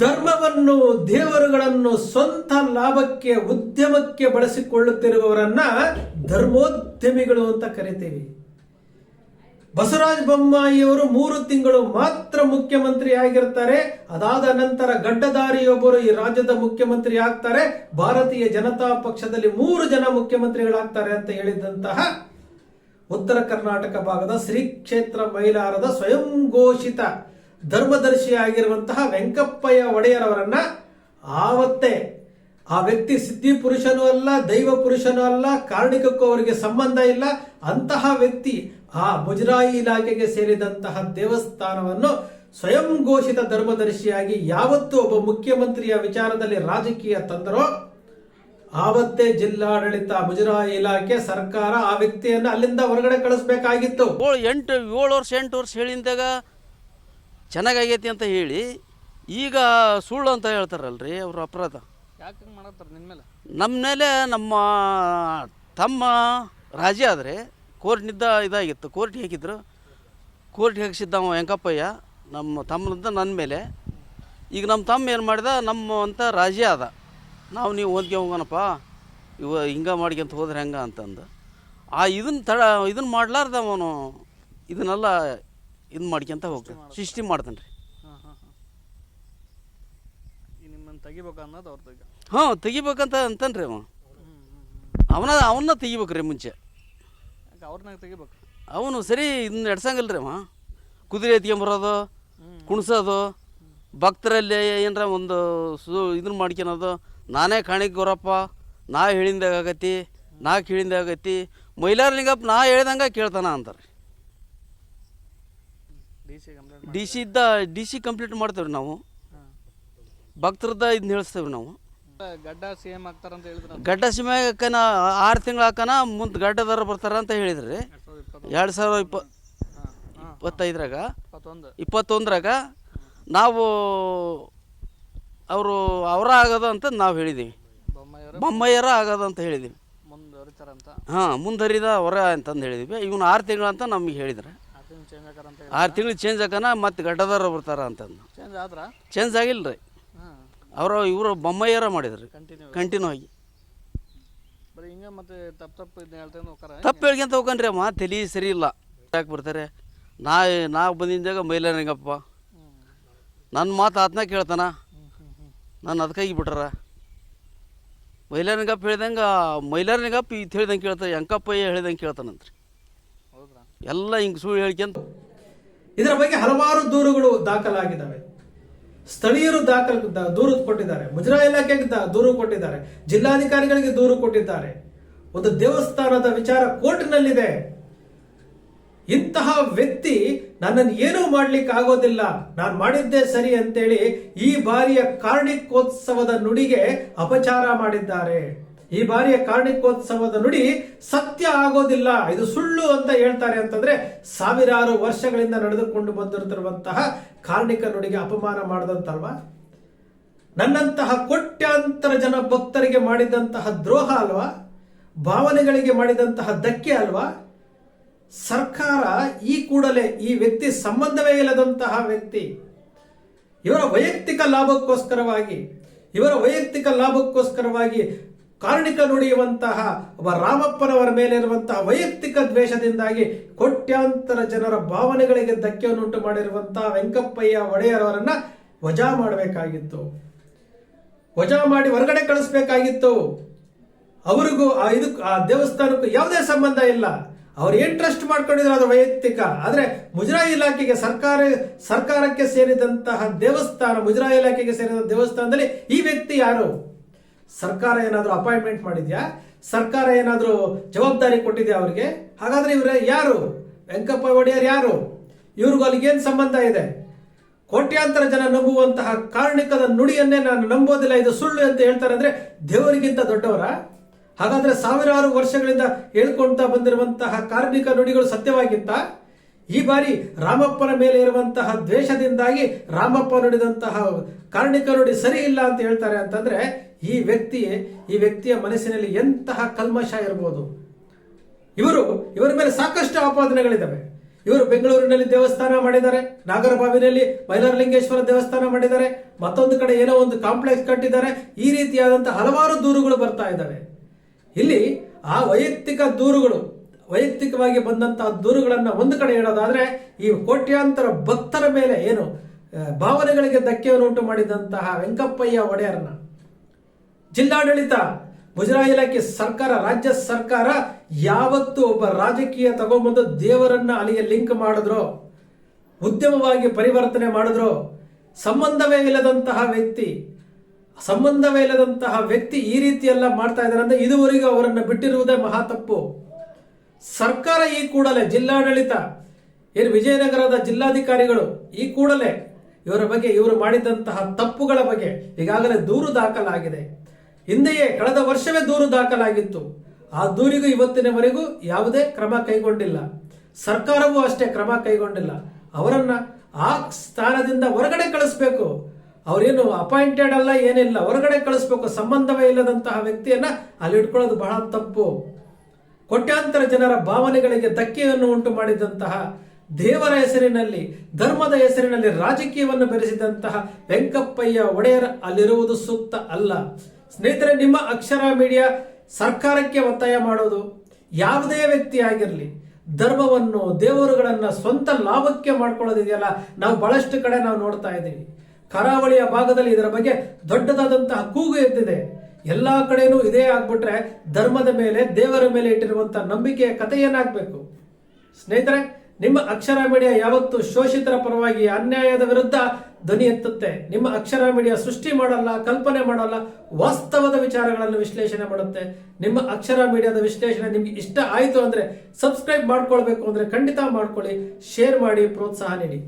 ಧರ್ಮವನ್ನು, ದೇವರುಗಳನ್ನು ಸ್ವಂತ ಲಾಭಕ್ಕೆ, ಉದ್ಯಮಕ್ಕೆ ಬಳಸಿಕೊಳ್ಳುತ್ತಿರುವವರನ್ನ ಧರ್ಮೋದ್ಯಮಿಗಳು ಅಂತ ಕರಿತೀವಿ. ಬಸವರಾಜ ಬೊಮ್ಮಾಯಿಯವರು 3 ತಿಂಗಳು ಮಾತ್ರ ಮುಖ್ಯಮಂತ್ರಿ ಆಗಿರ್ತಾರೆ. ಅದಾದ ನಂತರ ಗಡ್ಡಧಾರಿಯೊಬ್ಬರು ಈ ರಾಜ್ಯದ ಮುಖ್ಯಮಂತ್ರಿ ಆಗ್ತಾರೆ. ಭಾರತೀಯ ಜನತಾ ಪಕ್ಷದಲ್ಲಿ 3 ಜನ ಮುಖ್ಯಮಂತ್ರಿಗಳಾಗ್ತಾರೆ ಅಂತ ಹೇಳಿದಂತಹ ಉತ್ತರ ಕರ್ನಾಟಕ ಭಾಗದ ಶ್ರೀ ಕ್ಷೇತ್ರ ಮೈಲಾರದ ಸ್ವಯಂ ಘೋಷಿತ ಧರ್ಮದರ್ಶಿ ಆಗಿರುವಂತಹ ವೆಂಕಪ್ಪಯ್ಯ ಒಡೆಯರವರನ್ನ ಆವತ್ತೇ ಆ ವ್ಯಕ್ತಿ ಸಿದ್ಧಿ ಪುರುಷನೂ ಅಲ್ಲ, ದೈವ ಪುರುಷನೂ ಅಲ್ಲ, ಕಾರ್ಣಿಕಕ್ಕೂ ಅವರಿಗೆ ಸಂಬಂಧ ಇಲ್ಲ. ಅಂತಹ ವ್ಯಕ್ತಿ ಆ ಮುಜರಾಯಿ ಇಲಾಖೆಗೆ ಸೇರಿದಂತಹ ದೇವಸ್ಥಾನವನ್ನು ಸ್ವಯಂ ಘೋಷಿತ ಧರ್ಮದರ್ಶಿಯಾಗಿ ಯಾವತ್ತು ಒಬ್ಬ ಮುಖ್ಯಮಂತ್ರಿಯ ವಿಚಾರದಲ್ಲಿ ರಾಜಕೀಯ ತಂದರೋ ಆವತ್ತೇ ಜಿಲ್ಲಾಡಳಿತ, ಮುಜರಾಯಿ ಇಲಾಖೆ, ಸರ್ಕಾರ ಆ ವ್ಯಕ್ತಿಯನ್ನು ಅಲ್ಲಿಂದ ಹೊರಗಡೆ ಕಳಿಸ್ಬೇಕಾಗಿತ್ತು. 7 ವರ್ಷ ಹೇಳಿದಾಗ ಚೆನ್ನಾಗೈತಿ ಅಂತ ಹೇಳಿ ಈಗ ಸುಳ್ಳು ಅಂತ ಹೇಳ್ತಾರಲ್ರಿ ಅವರು. ಅಪರಾಧ ಯಾಕೆ ಮಾಡತ್ತಾರೆ ನಿಮ್ಮ ಮೇಲೆ? ನಮ್ಮ ಮೇಲೆ ನಮ್ಮ ತಮ್ಮ ರಾಜಿ ಆದರೆ ಕೋರ್ಟ್ನಿಂದ ಇದಾಗಿತ್ತು. ಕೋರ್ಟ್ಗೆ ಹಾಕಿದ್ರು. ಕೋರ್ಟ್ಗೆ ಹಾಕಿಸಿದ್ದ ವೆಂಕಪ್ಪಯ್ಯ ನಮ್ಮ ತಮ್ಮನಿಂದ ನನ್ನ ಮೇಲೆ. ಈಗ ನಮ್ಮ ತಮ್ಮ ಏನು ಮಾಡಿದ, ನಮ್ಮ ಅಂತ ರಾಜಿ ಆದ. ನೀವು ಓದ್ಗೆ ಹೋಗೋಣಪ್ಪ, ಹಿಂಗೆ ಮಾಡ್ಕೊಂತ ಹೋದ್ರೆ ಹೆಂಗೆ ಅಂತಂದು ಇದನ್ನು ಮಾಡ್ಲಾರ್ದ ಅವನು ಇದನ್ನೆಲ್ಲ ಇದು ಮಾಡ್ಕೊಂತ ಹೋಗ್ತಾನೆ, ಸೃಷ್ಟಿ ಮಾಡ್ತಾನೆ ರೀ. ನಿಮ್ಮನ್ನು ತೆಗಿಬೇಕು ಅನ್ನೋದು ಅವ್ರದ್ದು. ತೆಗಿಬೇಕಂತ ಅಂತಾನೆ ರೀ ಅವನ್ನ ತೆಗಿಬೇಕು ರೀ ಮುಂಚೆ. ಅವ್ರನ್ನಾಗ ತೆಗಿಬೇಕು. ಅವನು ಸರಿ ಇದನ್ನ ನಡ್ಸಂಗಿಲ್ಲ ರೀ ಕುದುರೆ ಎತ್ಕೊಂಬರೋದು, ಕುಣಿಸೋದು, ಭಕ್ತರಲ್ಲಿ ಏನರ ಒಂದು ಇದನ್ನ ಮಾಡ್ಕೊಳೋದು. ನಾನೇ ಕಾಣಿಕೆ ಗೊರಪ್ಪ, ನಾ ಹೇಳಿದಾಗ ಆಗತ್ತಿ, ನಾ ಕೇಳಿದಾಗ ಆಗತ್ತಿ, ಮೈಲಾರಲಿಂಗಪ್ಪ ನಾ ಹೇಳ್ದಂಗೆ ಕೇಳ್ತಾನ ಅಂತಾರೆ. ಡಿ ಸಿ ಕಂಪ್ಲೀಟ್ ಮಾಡ್ತೇವೆ ನಾವು. ಭಕ್ತರದ ಇದನ್ನ ಹೇಳಿಸ್ತೇವೆ ನಾವು. ಗಡ್ಡ ಸಿ ಎಂ ಆಗ್ತಾರಂತ ಹೇಳಿದ್ರು. ಗಡ್ಡ ಸಿ ಎಂ ಹಾಕನ 6 ತಿಂಗಳು ಹಾಕನ ಮುಂದೆ ಗಡ್ಡದಾರ ಬರ್ತಾರ ಅಂತ ಹೇಳಿದ್ರಿ. 2025 21ರಾಗ ನಾವು ಅವರ ಆಗೋದು ಅಂತ ನಾವು ಹೇಳಿದ್ದೀವಿ. ಬೊಮ್ಮಾಯಿಯರ ಆಗೋದು ಅಂತ ಹೇಳಿದ್ದೀವಿ. ಮುಂದರಿದ ಹೊರ ಅಂತಂದು ಹೇಳಿದ್ವಿ. ಇವನು 6 ತಿಂಗಳು ಅಂತ ನಮಗೆ ಹೇಳಿದ್ರೆ 6 ತಿಂಗಳು ಚೇಂಜ್ ಹಾಕನ ಮತ್ತೆ ಗಡ್ಡದಾರ ಬರ್ತಾರ ಅಂತಂದು. ಚೇಂಜ್ ಆಗಿಲ್ಲ ರೀ. ಇವರು ಬೊಮ್ಮಾಯಿಯರ ಮಾಡಿದ್ರಿ ಕಂಟಿನ್ಯೂ ಆಗಿ. ತಪ್ಪು ಹೇಳ್ಕೊಂತ ಹೋಗ್ಕನ್ರಿ ಅಮ್ಮ, ತಲೆ ಸರಿ ಇಲ್ಲ. ಯಾಕೆ ಬರ್ತಾರೆ? ನಾವು ಬಂದಿದ್ದಾಗ ಮೈಲಾರಲಿಂಗಪ್ಪ ನನ್ನ ಮಾತು ಆತನ ಕೇಳ್ತಾನ, ನಾನು ಅದಕ್ಕಾಗಿ ಬಿಟ್ಟಾರ. ಮೈಲಾರಲಿಂಗಪ್ಪ ಹೇಳ್ದಂಗೆ ಮೈಲಾರಲಿಂಗಪ್ಪ ಇದು ಹೇಳ್ದಂಗೆ ಕೇಳ್ತಾರೆ, ವೆಂಕಪ್ಪಯ್ಯ ಹೇಳ್ದಂಗೆ ಕೇಳ್ತಾನಂತ್ರಿ. ಎಲ್ಲ ಹಿಂಗೆ ಸುಳ್ಳು ಹೇಳ್ಕೊಂತ. ಇದರ ಬಗ್ಗೆ ಹಲವಾರು ದೂರುಗಳು ದಾಖಲಾಗಿದ್ದಾವೆ. ಸ್ಥಳೀಯರು ದೂರು ಕೊಟ್ಟಿದ್ದಾರೆ, ಮುಜರಾಯಿ ಇಲಾಖೆಗೆ ದೂರು ಕೊಟ್ಟಿದ್ದಾರೆ, ಜಿಲ್ಲಾಧಿಕಾರಿಗಳಿಗೆ ದೂರು ಕೊಟ್ಟಿದ್ದಾರೆ. ಒಂದು ದೇವಸ್ಥಾನದ ವಿಚಾರ ಕೋರ್ಟ್ನಲ್ಲಿದೆ. ಇಂತಹ ವ್ಯಕ್ತಿ ನನ್ನನ್ನು ಏನೂ ಮಾಡ್ಲಿಕ್ಕೆ ಆಗೋದಿಲ್ಲ, ನಾನು ಮಾಡಿದ್ದೇ ಸರಿ ಅಂತೇಳಿ ಈ ಬಾರಿಯ ಕಾರ್ಣಿಕೋತ್ಸವದ ನುಡಿಗೆ ಅಪಚಾರ ಮಾಡಿದ್ದಾರೆ. ಈ ಬಾರಿಯ ಕಾರ್ಣಿಕೋತ್ಸವದ ನುಡಿ ಸತ್ಯ ಆಗೋದಿಲ್ಲ, ಇದು ಸುಳ್ಳು ಅಂತ ಹೇಳ್ತಾರೆ. ಅಂತಂದ್ರೆ ಸಾವಿರಾರು ವರ್ಷಗಳಿಂದ ನಡೆದುಕೊಂಡು ಬಂದಿರುತ್ತಿರುವಂತಹ ಕಾರ್ಣಿಕ ನುಡಿಗೆ ಅಪಮಾನ ಮಾಡದಂತಲ್ವಾ? ನನ್ನಂತಹ ಕೋಟ್ಯಾಂತರ ಜನ ಭಕ್ತರಿಗೆ ಮಾಡಿದಂತಹ ದ್ರೋಹ ಅಲ್ವಾ? ಭಾವನೆಗಳಿಗೆ ಮಾಡಿದಂತಹ ಧಕ್ಕೆ ಅಲ್ವಾ? ಸರ್ಕಾರ ಈ ಕೂಡಲೇ ಈ ವ್ಯಕ್ತಿ ಸಂಬಂಧವೇ ಇಲ್ಲದಂತಹ ವ್ಯಕ್ತಿ, ಇವರ ವೈಯಕ್ತಿಕ ಲಾಭಕ್ಕೋಸ್ಕರವಾಗಿ ಕಾರ್ಣಿಕ ನುಡಿಯುವಂತಹ ಒಬ್ಬ ರಾಮಪ್ಪನವರ ಮೇಲೆ ಇರುವಂತಹ ವೈಯಕ್ತಿಕ ದ್ವೇಷದಿಂದಾಗಿ ಕೋಟ್ಯಾಂತರ ಜನರ ಭಾವನೆಗಳಿಗೆ ಧಕ್ಕೆಯನ್ನುಂಟು ಮಾಡಿರುವಂತಹ ವೆಂಕಪ್ಪಯ್ಯ ಒಡೆಯರವರನ್ನ ವಜಾ ಮಾಡಬೇಕಾಗಿತ್ತು, ವಜಾ ಮಾಡಿ ಹೊರಗಡೆ ಕಳಿಸ್ಬೇಕಾಗಿತ್ತು. ಅವರಿಗೂ ಆ ದೇವಸ್ಥಾನಕ್ಕೂ ಯಾವುದೇ ಸಂಬಂಧ ಇಲ್ಲ. ಅವ್ರು ಏನ್ ಟ್ರಸ್ಟ್ ಮಾಡ್ಕೊಂಡಿದ್ರು ಅದು ವೈಯಕ್ತಿಕ. ಆದ್ರೆ ಮುಜರಾಯಿ ಇಲಾಖೆಗೆ ಸರ್ಕಾರಕ್ಕೆ ಸೇರಿದಂತಹ ದೇವಸ್ಥಾನ, ಮುಜರಾಯಿ ಇಲಾಖೆಗೆ ಸೇರಿದ ದೇವಸ್ಥಾನದಲ್ಲಿ ಈ ವ್ಯಕ್ತಿ ಯಾರು? ಸರ್ಕಾರ ಏನಾದ್ರೂ ಅಪಾಯಿಂಟ್ಮೆಂಟ್ ಮಾಡಿದ್ಯಾ? ಸರ್ಕಾರ ಏನಾದ್ರೂ ಜವಾಬ್ದಾರಿ ಕೊಟ್ಟಿದ್ಯಾ ಅವರಿಗೆ? ಹಾಗಾದ್ರೆ ಇವ್ರ ಯಾರು? ವೆಂಕಪ್ಪ ಒಡೆಯರ್ ಯಾರು? ಇವ್ರಿಗೂ ಅಲ್ಲಿಗೇನ್ ಸಂಬಂಧ ಇದೆ? ಕೋಟ್ಯಾಂತರ ಜನ ನಂಬುವಂತಹ ಕಾರ್ಣಿಕದ ನುಡಿಯನ್ನೇ ನಾನು ನಂಬೋದಿಲ್ಲ, ಇದು ಸುಳ್ಳು ಅಂತ ಹೇಳ್ತಾರೆ ಅಂದ್ರೆ ದೇವರಿಗಿಂತ ದೊಡ್ಡವರ? ಹಾಗಾದ್ರೆ ಸಾವಿರಾರು ವರ್ಷಗಳಿಂದ ಹೇಳ್ಕೊಳ್ತಾ ಬಂದಿರುವಂತಹ ಕಾರ್ಮಿಕ ನುಡಿಗಳು ಸತ್ಯವಾಗಿತ್ತ? ಈ ಬಾರಿ ರಾಮಪ್ಪನ ಮೇಲೆ ಇರುವಂತಹ ದ್ವೇಷದಿಂದಾಗಿ ರಾಮಪ್ಪ ನುಡಿದಂತಹ ಕಾರ್ಣಿಕ ನುಡಿ ಸರಿ ಇಲ್ಲ ಅಂತ ಹೇಳ್ತಾರೆ ಅಂತಂದ್ರೆ ಈ ವ್ಯಕ್ತಿಯ ಮನಸ್ಸಿನಲ್ಲಿ ಎಂತಹ ಕಲ್ಮಶ ಇರಬಹುದು? ಇವರ ಮೇಲೆ ಸಾಕಷ್ಟು ಆಪಾದನೆಗಳಿದ್ದಾವೆ. ಇವರು ಬೆಂಗಳೂರಿನಲ್ಲಿ ದೇವಸ್ಥಾನ ಮಾಡಿದ್ದಾರೆ, ನಾಗರಬಾವಿನಲ್ಲಿ ಮೈಲಾರಲಿಂಗೇಶ್ವರ ದೇವಸ್ಥಾನ ಮಾಡಿದ್ದಾರೆ, ಮತ್ತೊಂದು ಕಡೆ ಏನೋ ಒಂದು ಕಾಂಪ್ಲೆಕ್ಸ್ ಕಟ್ಟಿದ್ದಾರೆ. ಈ ರೀತಿಯಾದಂತಹ ಹಲವಾರು ದೂರುಗಳು ಬರ್ತಾ ಇದ್ದಾವೆ. ಇಲ್ಲಿ ಆ ವೈಯಕ್ತಿಕವಾಗಿ ಬಂದಂತಹ ದೂರುಗಳನ್ನು ಒಂದು ಕಡೆ ಇಡೋದಾದ್ರೆ, ಈ ಕೋಟ್ಯಾಂತರ ಭಕ್ತರ ಮೇಲೆ ಏನು ಭಾವನೆಗಳಿಗೆ ಧಕ್ಕೆಯನ್ನು ಉಂಟು ಮಾಡಿದಂತಹ ವೆಂಕಪ್ಪಯ್ಯ ಒಡೆಯರ್ನ ಜಿಲ್ಲಾಡಳಿತ, ಮುಜರಾಯಿ ಇಲಾಖೆ, ಸರ್ಕಾರ, ರಾಜ್ಯ ಸರ್ಕಾರ ಯಾವತ್ತು ಒಬ್ಬ ರಾಜಕೀಯ ತಗೊಂಡ್ಬಂದು ದೇವರನ್ನ ಅಲ್ಲಿಗೆ ಲಿಂಕ್ ಮಾಡಿದ್ರು, ಉದ್ಯಮವಾಗಿ ಪರಿವರ್ತನೆ ಮಾಡಿದ್ರು, ಸಂಬಂಧವೇ ಇಲ್ಲದಂತಹ ವ್ಯಕ್ತಿ ಈ ರೀತಿ ಎಲ್ಲ ಮಾಡ್ತಾ ಇದ್ದಾರೆ ಅಂದ್ರೆ ಇದುವರೆಗೂ ಅವರನ್ನು ಬಿಟ್ಟಿರುವುದೇ ಮಹಾ ತಪ್ಪು. ಸರ್ಕಾರ ಈ ಕೂಡಲೇ, ಜಿಲ್ಲಾಡಳಿತ, ಏನು ವಿಜಯನಗರದ ಜಿಲ್ಲಾಧಿಕಾರಿಗಳು ಈ ಕೂಡಲೇ ಇವರ ಬಗ್ಗೆ, ಇವರು ಮಾಡಿದಂತಹ ತಪ್ಪುಗಳ ಬಗ್ಗೆ ಈಗಾಗಲೇ ದೂರು ದಾಖಲಾಗಿದೆ. ಹಿಂದೆಯೇ ಕಳೆದ ವರ್ಷವೇ ದೂರು ದಾಖಲಾಗಿತ್ತು. ಆ ದೂರಿಗೂ ಇವತ್ತಿನವರೆಗೂ ಯಾವುದೇ ಕ್ರಮ ಕೈಗೊಂಡಿಲ್ಲ. ಸರ್ಕಾರವೂ ಅಷ್ಟೇ ಕ್ರಮ ಕೈಗೊಂಡಿಲ್ಲ. ಅವರನ್ನ ಆ ಸ್ಥಾನದಿಂದ ಹೊರಗಡೆ ಕಳಿಸ್ಬೇಕು. ಅವರೇನು ಅಪಾಯಿಂಟೆಡ್ ಅಲ್ಲ, ಏನಿಲ್ಲ, ಹೊರಗಡೆ ಕಳಿಸ್ಬೇಕು. ಸಂಬಂಧವೇ ಇಲ್ಲದಂತಹ ವ್ಯಕ್ತಿಯನ್ನ ಅಲ್ಲಿ ಇಟ್ಕೊಳ್ಳೋದು ಬಹಳ ತಪ್ಪು. ಕೋಟ್ಯಾಂತರ ಜನರ ಭಾವನೆಗಳಿಗೆ ಧಕ್ಕೆಯನ್ನು ಉಂಟು ಮಾಡಿದಂತಹ, ದೇವರ ಹೆಸರಿನಲ್ಲಿ, ಧರ್ಮದ ಹೆಸರಿನಲ್ಲಿ ರಾಜಕೀಯವನ್ನು ಬೆರೆಸಿದಂತಹ ವೆಂಕಪ್ಪಯ್ಯ ಒಡೆಯರ್ ಅಲ್ಲಿರುವುದು ಸೂಕ್ತ ಅಲ್ಲ. ಸ್ನೇಹಿತರೆ, ನಿಮ್ಮ ಅಕ್ಷರ ಮೀಡಿಯಾ ಸರ್ಕಾರಕ್ಕೆ ಒತ್ತಾಯ ಮಾಡೋದು, ಯಾವುದೇ ವ್ಯಕ್ತಿ ಆಗಿರಲಿ ಧರ್ಮವನ್ನು, ದೇವರುಗಳನ್ನ ಸ್ವಂತ ಲಾಭಕ್ಕೆ ಮಾಡ್ಕೊಳ್ಳೋದಿದೆಯಲ್ಲ, ನಾವು ಬಹಳಷ್ಟು ಕಡೆ ನಾವು ನೋಡ್ತಾ ಇದ್ದೀವಿ. ಕರಾವಳಿಯ ಭಾಗದಲ್ಲಿ ಇದರ ಬಗ್ಗೆ ದೊಡ್ಡದಾದಂತಹ ಕೂಗು ಎದ್ದಿದೆ. ಎಲ್ಲಾ ಕಡೆನೂ ಇದೇ ಆಗ್ಬಿಟ್ರೆ ಧರ್ಮದ ಮೇಲೆ, ದೇವರ ಮೇಲೆ ಇಟ್ಟಿರುವಂತಹ ನಂಬಿಕೆಯ ಕಥೆ ಏನಾಗಬೇಕು? ಸ್ನೇಹಿತರೆ, ನಿಮ್ಮ ಅಕ್ಷರ ಮೀಡಿಯಾ ಯಾವತ್ತು ಶೋಷಿತರ ಪರವಾಗಿ, ಅನ್ಯಾಯದ ವಿರುದ್ಧ ಧ್ವನಿ ಎತ್ತುತ್ತೆ. ನಿಮ್ಮ ಅಕ್ಷರ ಮೀಡಿಯಾ ಸೃಷ್ಟಿ ಮಾಡಲ್ಲ, ಕಲ್ಪನೆ ಮಾಡಲ್ಲ, ವಾಸ್ತವದ ವಿಚಾರಗಳನ್ನು ವಿಶ್ಲೇಷಣೆ ಮಾಡುತ್ತೆ. ನಿಮ್ಮ ಅಕ್ಷರ ಮೀಡಿಯಾದ ವಿಶ್ಲೇಷಣೆ ನಿಮ್ಗೆ ಇಷ್ಟ ಆಯಿತು ಅಂದ್ರೆ, ಸಬ್ಸ್ಕ್ರೈಬ್ ಮಾಡ್ಕೊಳ್ಬೇಕು ಅಂದ್ರೆ ಖಂಡಿತ ಮಾಡ್ಕೊಳ್ಳಿ, ಶೇರ್ ಮಾಡಿ, ಪ್ರೋತ್ಸಾಹ ನೀಡಿ.